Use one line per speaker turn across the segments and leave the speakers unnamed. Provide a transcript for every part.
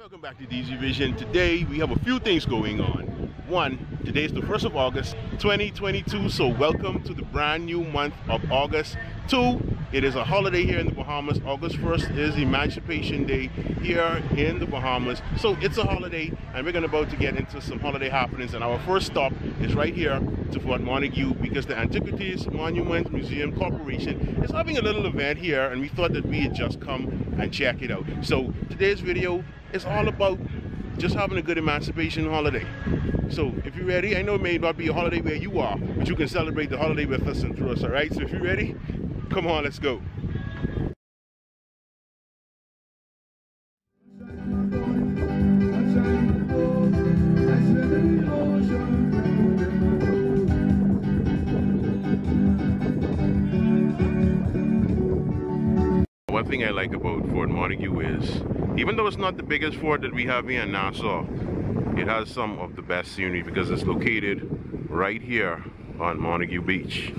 Welcome back to DeezyVision. Today we have a few things going on. One, today is the 1st of August 2022, so welcome to the brand new month of August. Two, it is a holiday here in the Bahamas. August 1st is Emancipation Day here in the Bahamas, so it's a holiday and we're about to get into some holiday happenings, and our first stop is right here to Fort Montague because the Antiquities Monument Museum Corporation is having a little event here, and we thought that we'd just come and check it out. So today's video is all about just having a good Emancipation holiday. So if you're ready, I know it may not be a holiday where you are, but you can celebrate the holiday with us and through us, all right? So if you're ready, come on, let's go. One thing I like about Fort Montague is, even though it's not the biggest fort that we have here in Nassau, it has some of the best scenery because it's located right here on Montague Beach.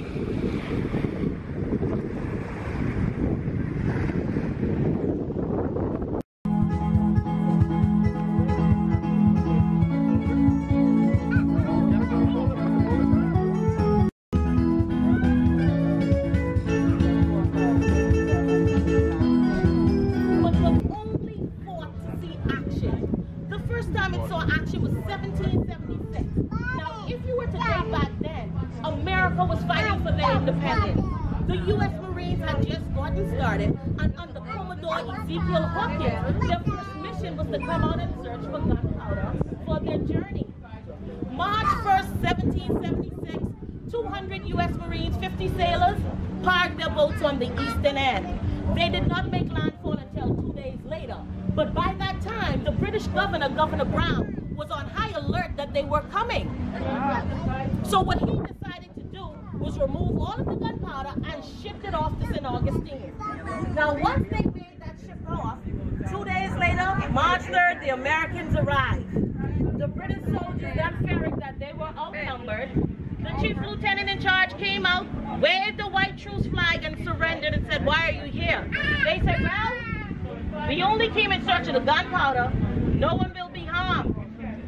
The U.S. Marines had just gotten started, and under Commodore Ezekiel Hawkins, their first mission was to come out and search for gunpowder for their journey. March 1st, 1776, 200 U.S. Marines, 50 sailors, parked their boats on the eastern end. They did not make landfall until 2 days later, but by that time, the British governor, Governor Brown, was on high alert that they were coming. So what he decided to do was remove all of the gunpowder and shipped it off to St. Augustine. Now, once they made that ship off, 2 days later, March 3rd, the Americans arrived. The British soldiers then fearing that they were outnumbered, the chief lieutenant in charge came out, waved the white truce flag and surrendered and said, "Why are you here?" They said, "Well, we only came in search of the gunpowder. No one will be harmed."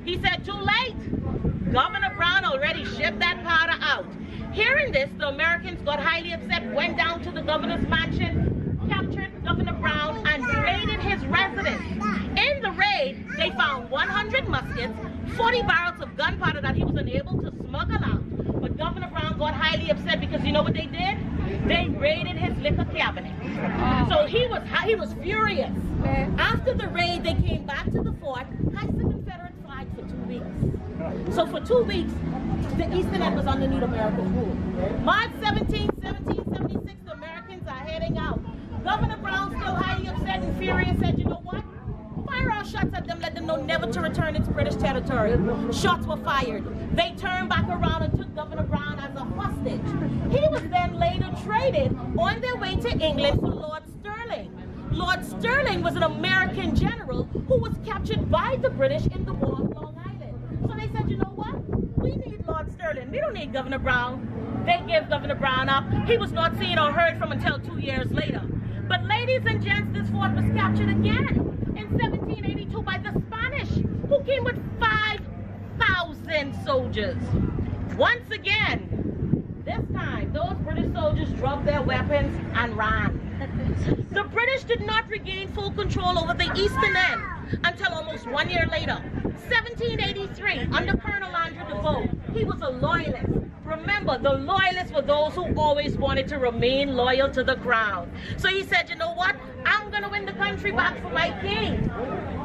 He said, "Too late. Governor Brown already shipped that powder out." Hearing this, the Americans got highly upset, went down to the governor's mansion, captured Governor Brown, and raided his residence. In the raid, they found 100 muskets, 40 barrels of gunpowder that he was unable to smuggle out. But Governor Brown got highly upset because you know what they did? They raided his liquor cabinet. So he was furious. After the raid, they came back to the fort, hoisted the Confederate flag for 2 weeks. So for 2 weeks, the eastern end was underneath American rule. March 17, 1776, the Americans are heading out. Governor Brown, still highly upset and furious, said, "You know what? Fire our shots at them, let them know never to return its British territory." Shots were fired. They turned back around and took Governor Brown as a hostage. He was then later traded on their way to England for Lord Stirling. Lord Stirling was an American general who was captured by the British in the War of Long Island. So they said, "You know what? We need Lord Stirling. We don't need Governor Brown." They gave Governor Brown up. He was not seen or heard from until 2 years later. But ladies and gents, this fort was captured again in 1782 by the Spanish, who came with 5,000 soldiers. Once again, this time, those British soldiers dropped their weapons and ran. The British did not regain full control over the eastern end until almost 1 year later, 1783, under Colonel Andrew Duff. He was a loyalist. Remember, the loyalists were those who always wanted to remain loyal to the crown. So he said, "You know what? I'm going to win the country back for my king."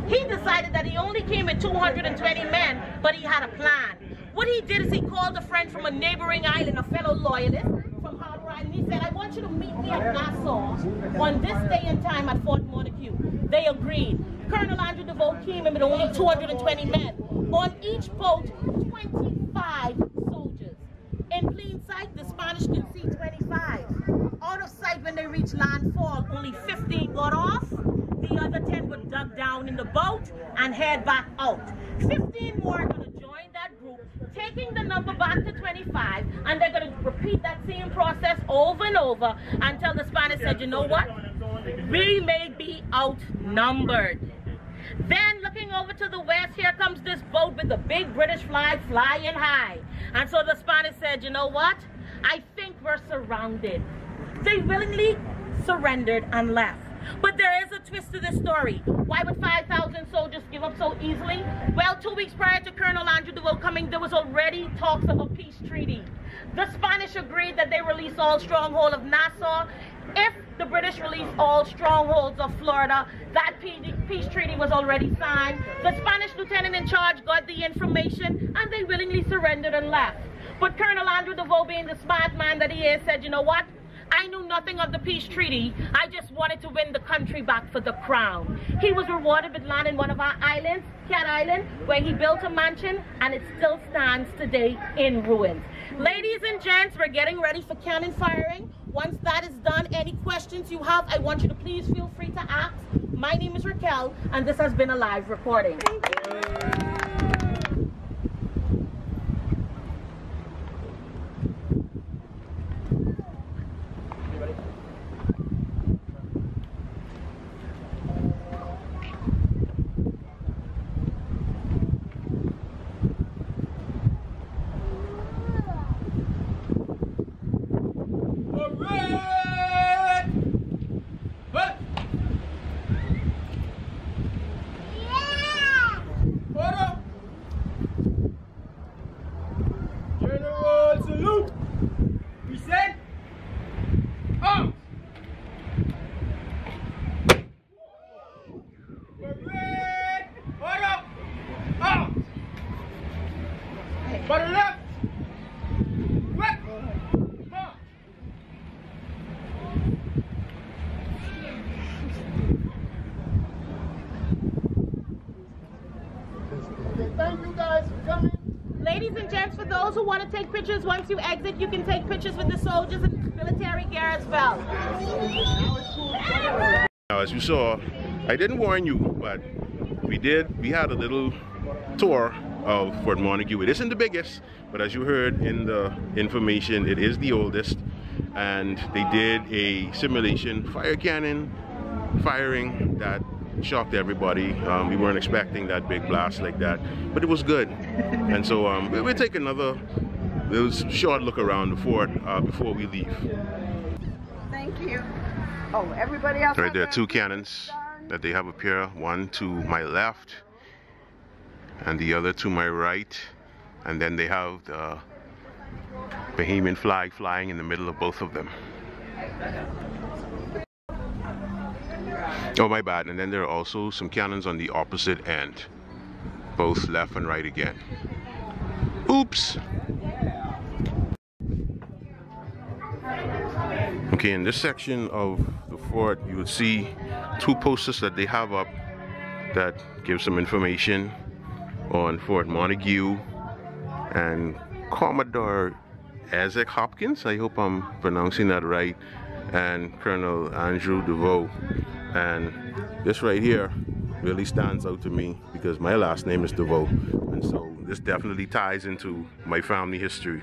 He decided that he only came with 220 men, but he had a plan. What he did is he called a friend from a neighboring island, a fellow loyalist from Harbor Island. He said, "I want you to meet me at Nassau on this day and time at Fort Montague." They agreed. Colonel Andrew Duff came in with only 220 men. On each boat, 25 soldiers. In plain sight, the Spanish could see 25. Out of sight when they reached landfall, only 15 got off. The other 10 were dug down in the boat and head back out. 15 more are going to join that group, taking the number back to 25, and they're going to repeat that same process over and over until the Spanish said, "You know what? We may be outnumbered." Then, looking looking over to the west, here comes this boat with the big British flag flying high. And so the Spanish said, you know what? I think we're surrounded. They willingly surrendered and left. But there is a twist to this story. Why would 5,000 soldiers give up so easily? Well, 2 weeks prior to Colonel Andrew DeVoe coming, there was already talks of a peace treaty. The Spanish agreed that they release all stronghold of Nassau. If the British released all strongholds of Florida, that peace treaty was already signed. The Spanish lieutenant in charge got the information and they willingly surrendered and left. But Colonel Andrew DeVoe, being the smart man that he is, said, you know what? I knew nothing of the peace treaty. I just wanted to win the country back for the crown. He was rewarded with land in one of our islands, Cat Island, where he built a mansion, and it still stands today in ruins. Ladies and gents, we're getting ready for cannon firing. Once that is done, any questions you have, I want you to please feel free to ask. My name is Raquel, and this has been a live recording. Thank you.
Thank you guys for coming.
Ladies and gents, for those who want to take pictures, once you exit, you can take pictures with the soldiers and military gear as well.
Now, as you saw, I didn't warn you, but we had a little tour of Fort Montague. It isn't the biggest, but as you heard in the information, it is the oldest. And they did a simulation fire cannon firing that shocked everybody. We weren't expecting that big blast like that, but it was good. And so we'll take another short look around the fort before we leave.
Thank you. Oh, everybody else.
Right there are two cannons that they have up here. One to my left and the other to my right. And then they have the Bahamian flag flying in the middle of both of them. Oh, my bad. And then there are also some cannons on the opposite end, both left and right again. Oops. Okay, in this section of the fort, you would see two posters that they have up that give some information on Fort Montague and Commodore Isaac Hopkins. I hope I'm pronouncing that right. And Colonel Andrew DeVoe. And this right here really stands out to me because my last name is DeVoe, and so this definitely ties into my family history.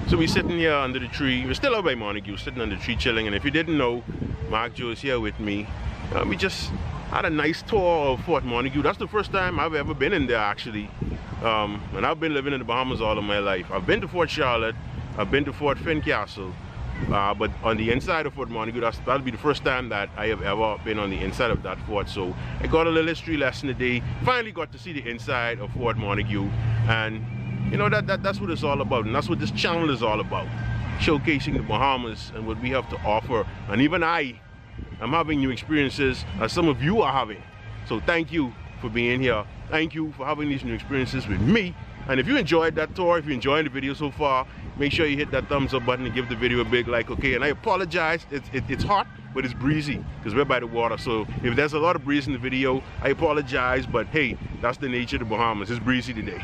So we're sitting here under the tree. We're still out by Montague, sitting under the tree chilling. And if you didn't know, Mark Joe is here with me. We just had a nice tour of Fort Montague. That's the first time I've ever been in there, actually. And I've been living in the Bahamas all of my life. I've been to Fort Charlotte, I've been to Fort Fincastle, but on the inside of Fort Montague, that'll be the first time that I have ever been on the inside of that fort. So I got a little history lesson today. Finally got to see the inside of Fort Montague, and you know that's what it's all about, and that's what this channel is all about, showcasing the Bahamas and what we have to offer. And even I'm having new experiences as some of you are having. So thank you for being here. Thank you for having these new experiences with me. And if you enjoyed that tour, if you're enjoying the video so far, make sure you hit that thumbs up button and give the video a big like, okay? And I apologize, it's hot, but it's breezy because we're by the water. So if there's a lot of breeze in the video, I apologize, but hey, that's the nature of the Bahamas. It's breezy today.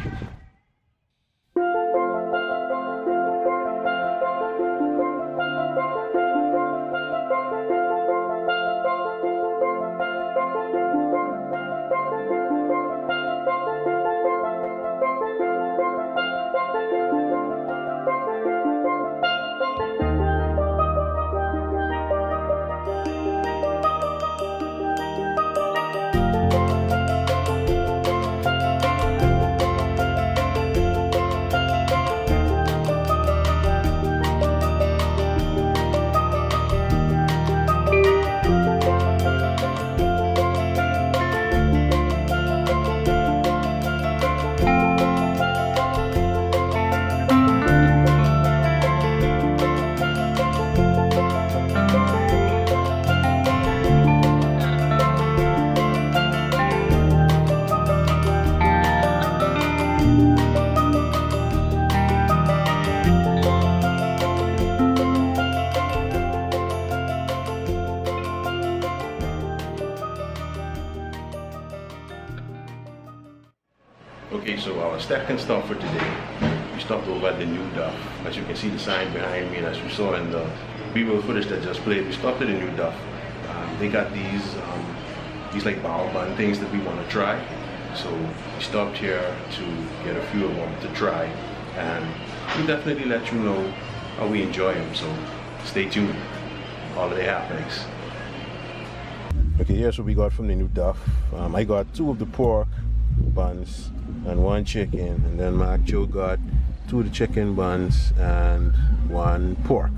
Okay, so our second stop for today, we stopped over at the new Duff. As you can see the sign behind me, and as you saw in the B-roll footage that just played, we stopped at the new Duff. They got these like bao bun things that we want to try. So we stopped here to get a few of them to try, and we'll definitely let you know how we enjoy them. So stay tuned. Holiday happenings. Okay, here's what we got from the new Duff. I got 2 of the pork buns and 1 chicken, and then Mark Joe got 2 of the chicken buns and 1 pork.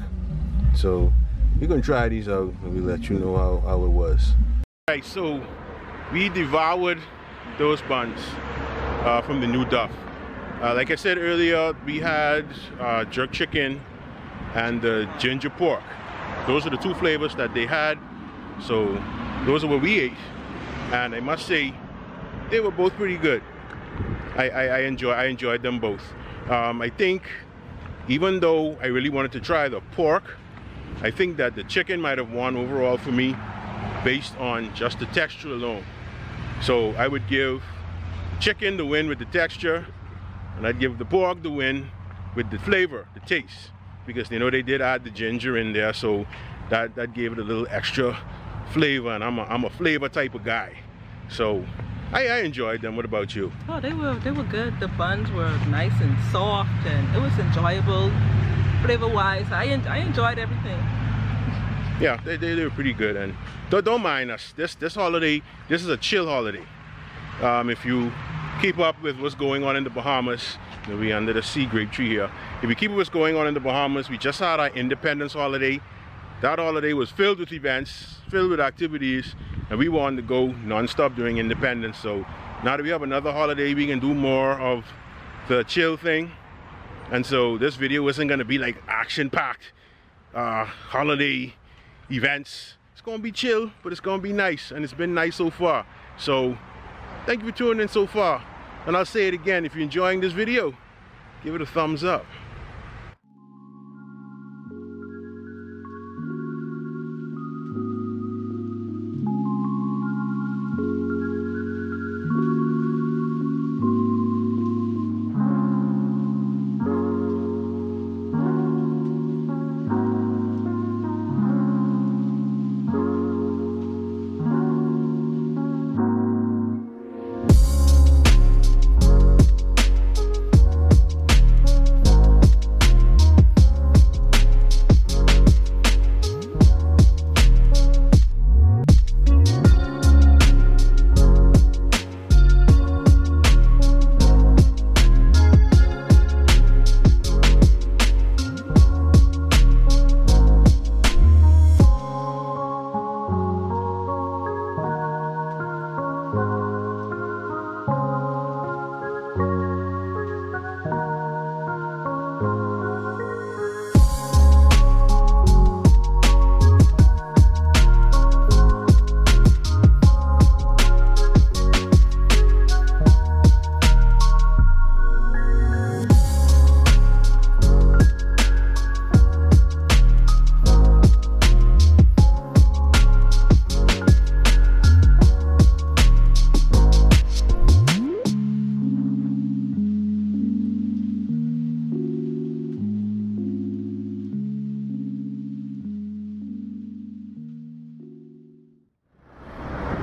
So we're gonna try these out and we'll let you know how it was. Alright, so we devoured those buns from the new Duff. Like I said earlier, we had jerk chicken and the ginger pork. Those are the 2 flavors that they had. So those are what we ate, and I must say they were both pretty good. I enjoyed them both. I think even though I really wanted to try the pork, I think that the chicken might have won overall for me based on just the texture alone. So I would give chicken the win with the texture, and I'd give the pork the win with the flavor, the taste, because you know they did add the ginger in there, so that gave it a little extra flavor, and I'm a flavor type of guy. So I enjoyed them. What about you?
Oh, they were good. The buns were nice and soft, and it was enjoyable flavor-wise. I enjoyed everything.
Yeah, they were pretty good, and don't mind us. This holiday, this is a chill holiday. If you keep up with what's going on in the Bahamas, we're under the sea grape tree here. If you keep up with what's going on in the Bahamas, we just had our Independence holiday. That holiday was filled with events, filled with activities, and we wanted to go non-stop during Independence. So now that we have another holiday, we can do more of the chill thing. And so this video isn't going to be like action-packed holiday events. It's going to be chill, but it's going to be nice, and it's been nice so far. So thank you for tuning in so far, and I'll say it again, if you're enjoying this video, give it a thumbs up.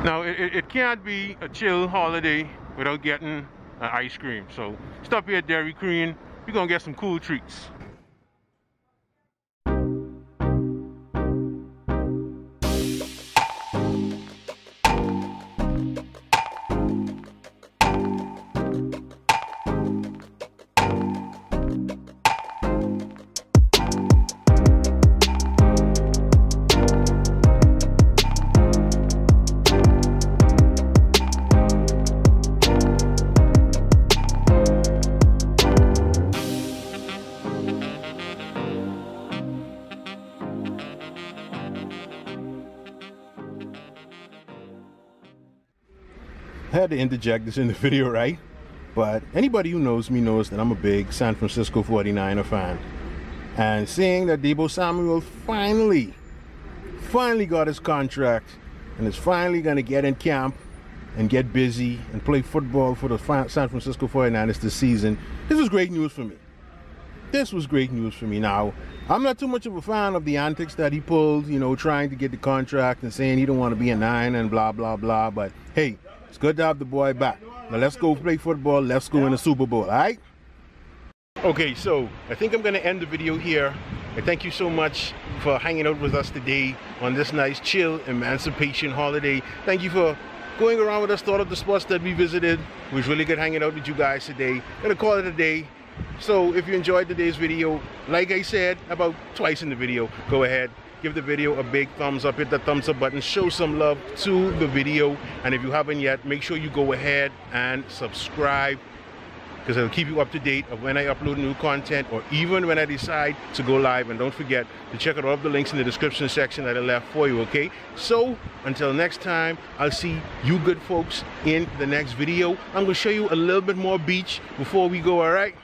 Now, it can't be a chill holiday without getting ice cream. So stop here at Dairy Queen. We're gonna get some cool treats. I had to interject this in the video, right? But anybody who knows me knows that I'm a big San Francisco 49er fan. And seeing that Deebo Samuel finally got his contract and is finally going to get in camp and get busy and play football for the San Francisco 49ers this season. This was great news for me. This was great news for me. Now, I'm not too much of a fan of the antics that he pulled, you know, trying to get the contract and saying he don't want to be a Niner and blah, blah, blah. But, hey, it's good to have the boy back. Now, let's go play football. Let's go in the Super Bowl, all right? Okay, so I think I'm going to end the video here. I thank you so much for hanging out with us today on this nice, chill Emancipation holiday. Thank you for going around with us to all of the spots that we visited. It was really good hanging out with you guys today. Gonna call it a day. So if you enjoyed today's video, like I said about twice in the video, go ahead, give the video a big thumbs up, hit the thumbs up button, show some love to the video. And if you haven't yet, make sure you go ahead and subscribe, because it'll keep you up to date of when I upload new content or even when I decide to go live. And don't forget to check out all of the links in the description section that I left for you, okay? So until next time, I'll see you good folks in the next video. I'm gonna show you a little bit more beach before we go, all right?